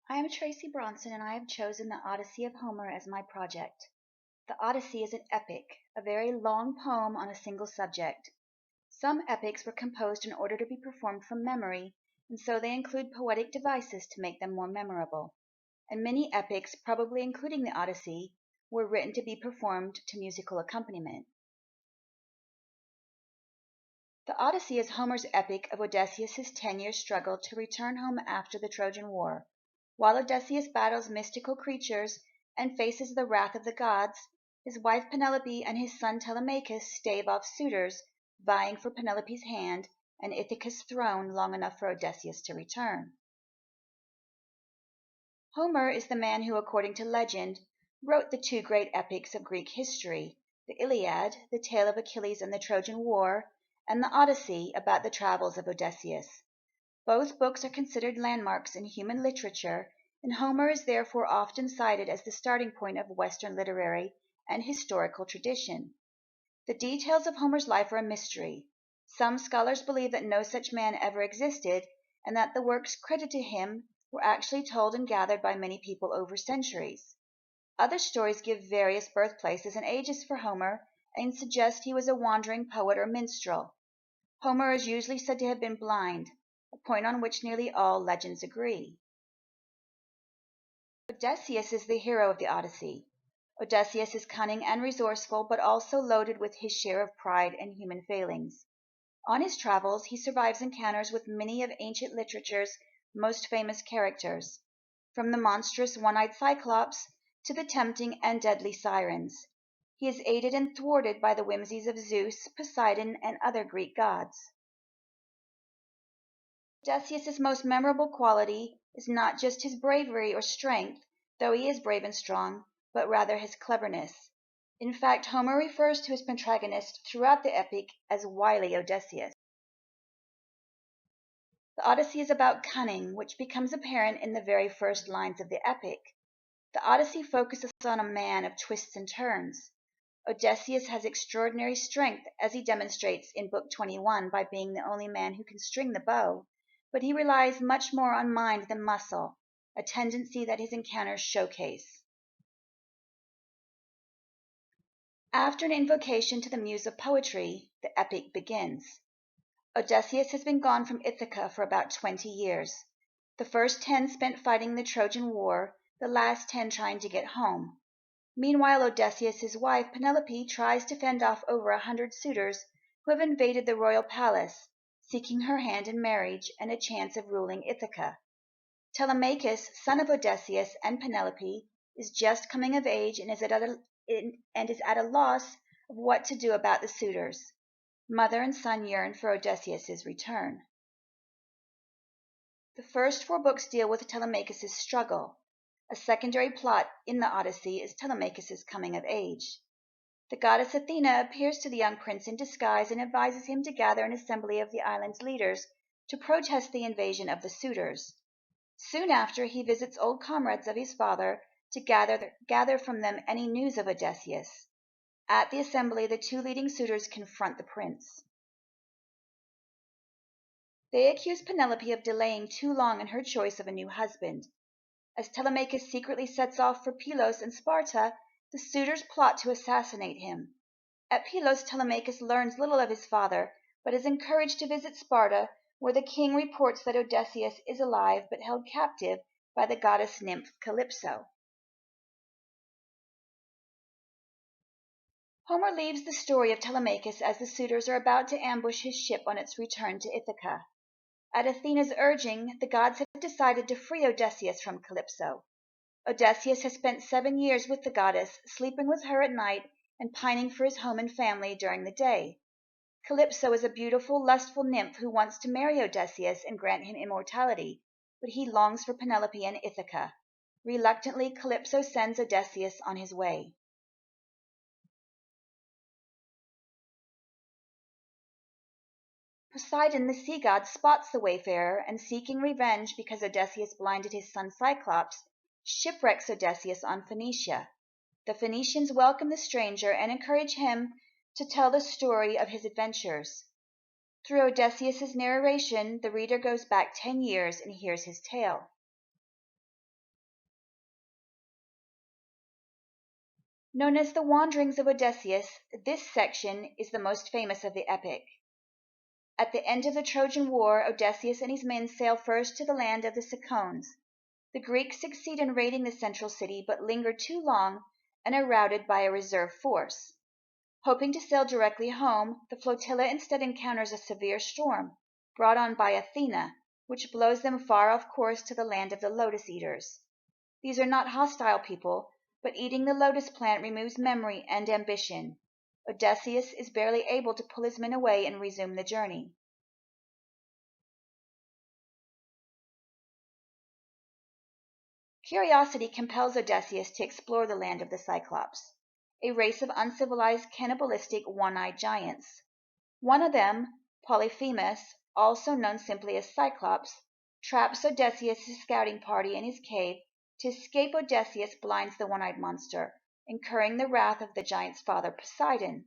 I am Tracy Bronson and I have chosen the Odyssey of Homer as my project. The Odyssey is an epic, a very long poem on a single subject. Some epics were composed in order to be performed from memory, and so they include poetic devices to make them more memorable. And many epics, probably including the Odyssey, were written to be performed to musical accompaniment. The Odyssey is Homer's epic of Odysseus's 10-year struggle to return home after the Trojan War. While Odysseus battles mystical creatures and faces the wrath of the gods, his wife Penelope and his son Telemachus stave off suitors vying for Penelope's hand and Ithaca's throne long enough for Odysseus to return. Homer is the man who, according to legend, wrote the two great epics of Greek history, the Iliad, the tale of Achilles and the Trojan War, and the Odyssey, about the travels of Odysseus. Both books are considered landmarks in human literature, and Homer is therefore often cited as the starting point of Western literary and historical tradition. The details of Homer's life are a mystery. Some scholars believe that no such man ever existed, and that the works credited to him were actually told and gathered by many people over centuries. Other stories give various birthplaces and ages for Homer and suggest he was a wandering poet or minstrel. Homer is usually said to have been blind, a point on which nearly all legends agree. Odysseus is the hero of the Odyssey. Odysseus is cunning and resourceful, but also loaded with his share of pride and human failings. On his travels, he survives encounters with many of ancient literature's most famous characters, from the monstrous one-eyed Cyclops to the tempting and deadly sirens. He is aided and thwarted by the whimsies of Zeus, Poseidon, and other Greek gods. Odysseus's most memorable quality is not just his bravery or strength, though he is brave and strong, but rather his cleverness. In fact, Homer refers to his protagonist throughout the epic as wily Odysseus. The Odyssey is about cunning, which becomes apparent in the very first lines of the epic. The Odyssey focuses on a man of twists and turns. Odysseus has extraordinary strength, as he demonstrates in Book 21 by being the only man who can string the bow, but he relies much more on mind than muscle, a tendency that his encounters showcase. After an invocation to the muse of poetry, the epic begins. Odysseus has been gone from Ithaca for about 20 years, the first 10 spent fighting the Trojan War, the last 10 trying to get home. Meanwhile, Odysseus's wife Penelope tries to fend off over 100 suitors who have invaded the royal palace, seeking her hand in marriage and a chance of ruling Ithaca. Telemachus, son of Odysseus and Penelope, is just coming of age and is at a loss of what to do about the suitors. Mother and son yearn for Odysseus's return. The first 4 books deal with Telemachus's struggle. A secondary plot in the Odyssey is Telemachus's coming of age. The goddess Athena appears to the young prince in disguise and advises him to gather an assembly of the island's leaders to protest the invasion of the suitors. Soon after, he visits old comrades of his father to gather from them any news of Odysseus. At the assembly, the 2 leading suitors confront the prince. They accuse Penelope of delaying too long in her choice of a new husband. As Telemachus secretly sets off for Pylos and Sparta, the suitors plot to assassinate him. At Pylos, Telemachus learns little of his father, but is encouraged to visit Sparta, where the king reports that Odysseus is alive but held captive by the goddess nymph Calypso. Homer leaves the story of Telemachus as the suitors are about to ambush his ship on its return to Ithaca. At Athena's urging, the gods have decided to free Odysseus from Calypso. Odysseus has spent 7 years with the goddess, sleeping with her at night and pining for his home and family during the day. Calypso is a beautiful, lustful nymph who wants to marry Odysseus and grant him immortality, but he longs for Penelope and Ithaca. Reluctantly, Calypso sends Odysseus on his way. Poseidon, the sea god, spots the wayfarer and, seeking revenge because Odysseus blinded his son Cyclops, shipwrecks Odysseus on Phoenicia. The Phoenicians welcome the stranger and encourage him to tell the story of his adventures. Through Odysseus's narration, the reader goes back 10 years and hears his tale. Known as the Wanderings of Odysseus, this section is the most famous of the epic. At the end of the Trojan War, Odysseus and his men sail first to the land of the Cicons. The Greeks succeed in raiding the central city, but linger too long and are routed by a reserve force. Hoping to sail directly home, the flotilla instead encounters a severe storm, brought on by Athena, which blows them far off course to the land of the lotus eaters. These are not hostile people, but eating the lotus plant removes memory and ambition. Odysseus is barely able to pull his men away and resume the journey. Curiosity compels Odysseus to explore the land of the Cyclops, a race of uncivilized, cannibalistic, one-eyed giants. One of them, Polyphemus, also known simply as Cyclops, traps Odysseus' scouting party in his cave. To escape, Odysseus blinds the one-eyed monster, incurring the wrath of the giant's father, Poseidon.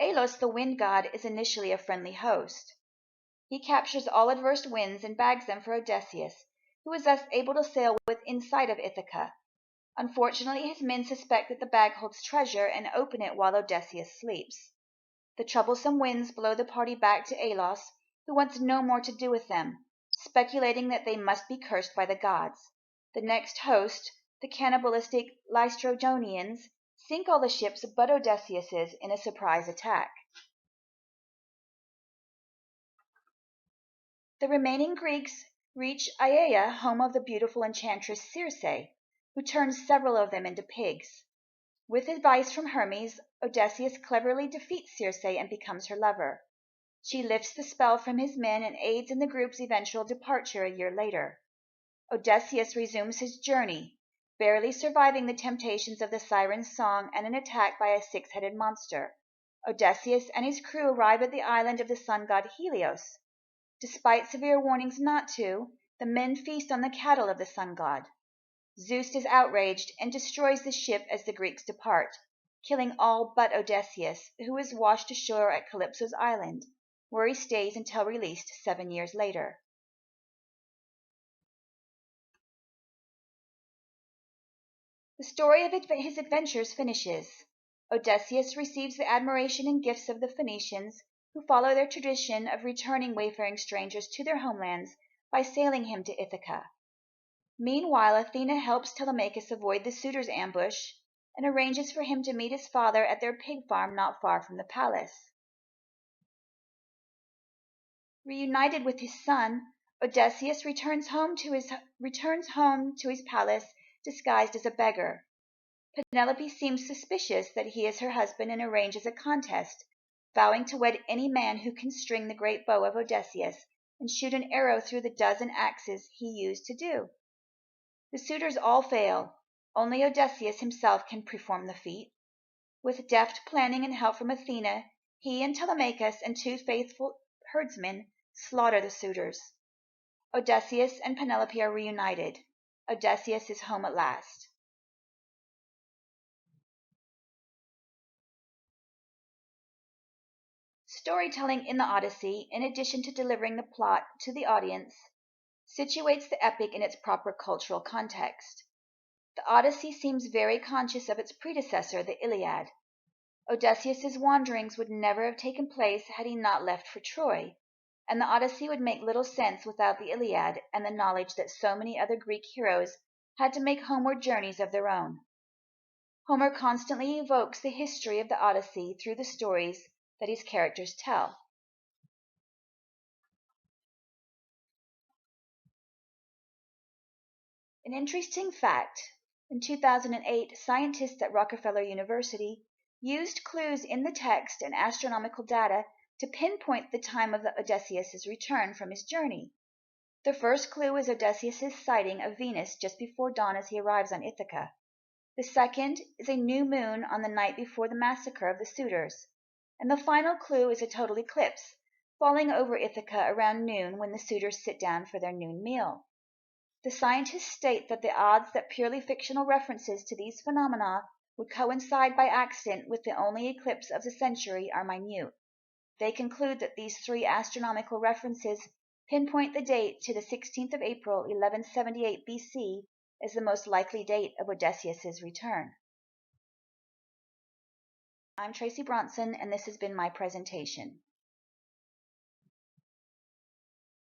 Alos, the wind god, is initially a friendly host. He captures all adverse winds and bags them for Odysseus, who is thus able to sail within sight of Ithaca. Unfortunately, his men suspect that the bag holds treasure and open it while Odysseus sleeps. The troublesome winds blow the party back to Alos, who wants no more to do with them, speculating that they must be cursed by the gods. The next host, the cannibalistic Laestrygonians, sink all the ships but Odysseus's in a surprise attack. The remaining Greeks reach Aiaia, home of the beautiful enchantress Circe, who turns several of them into pigs. With advice from Hermes, Odysseus cleverly defeats Circe and becomes her lover. She lifts the spell from his men and aids in the group's eventual departure a year later. Odysseus resumes his journey, barely surviving the temptations of the siren's song and an attack by a six-headed monster. Odysseus and his crew arrive at the island of the sun god Helios. Despite severe warnings not to, the men feast on the cattle of the sun god. Zeus is outraged and destroys the ship as the Greeks depart, killing all but Odysseus, who is washed ashore at Calypso's island, where he stays until released 7 years later. The story of his adventures finishes. Odysseus receives the admiration and gifts of the Phoenicians, who follow their tradition of returning wayfaring strangers to their homelands by sailing him to Ithaca. Meanwhile, Athena helps Telemachus avoid the suitors' ambush and arranges for him to meet his father at their pig farm not far from the palace. Reunited with his son, Odysseus returns home to his palace disguised as a beggar. Penelope seems suspicious that he is her husband and arranges a contest, vowing to wed any man who can string the great bow of Odysseus and shoot an arrow through the dozen axes he used to do. The suitors all fail. Only Odysseus himself can perform the feat. With deft planning and help from Athena, he and Telemachus and 2 faithful herdsmen slaughter the suitors. Odysseus and Penelope are reunited. Odysseus is home at last. Storytelling in the Odyssey, in addition to delivering the plot to the audience, situates the epic in its proper cultural context. The Odyssey seems very conscious of its predecessor, the Iliad. Odysseus's wanderings would never have taken place had he not left for Troy, and the Odyssey would make little sense without the Iliad and the knowledge that so many other Greek heroes had to make homeward journeys of their own. Homer constantly evokes the history of the Odyssey through the stories that his characters tell. An interesting fact: in 2008, scientists at Rockefeller University used clues in the text and astronomical data to pinpoint the time of Odysseus's return from his journey. The first clue is Odysseus's sighting of Venus just before dawn as he arrives on Ithaca. The second is a new moon on the night before the massacre of the suitors. And the final clue is a total eclipse, falling over Ithaca around noon when the suitors sit down for their noon meal. The scientists state that the odds that purely fictional references to these phenomena would coincide by accident with the only eclipse of the century are minute. They conclude that these 3 astronomical references pinpoint the date to the 16th of April, 1178 BC, is the most likely date of Odysseus's return? I'm Tracy Bronson, and this has been my presentation.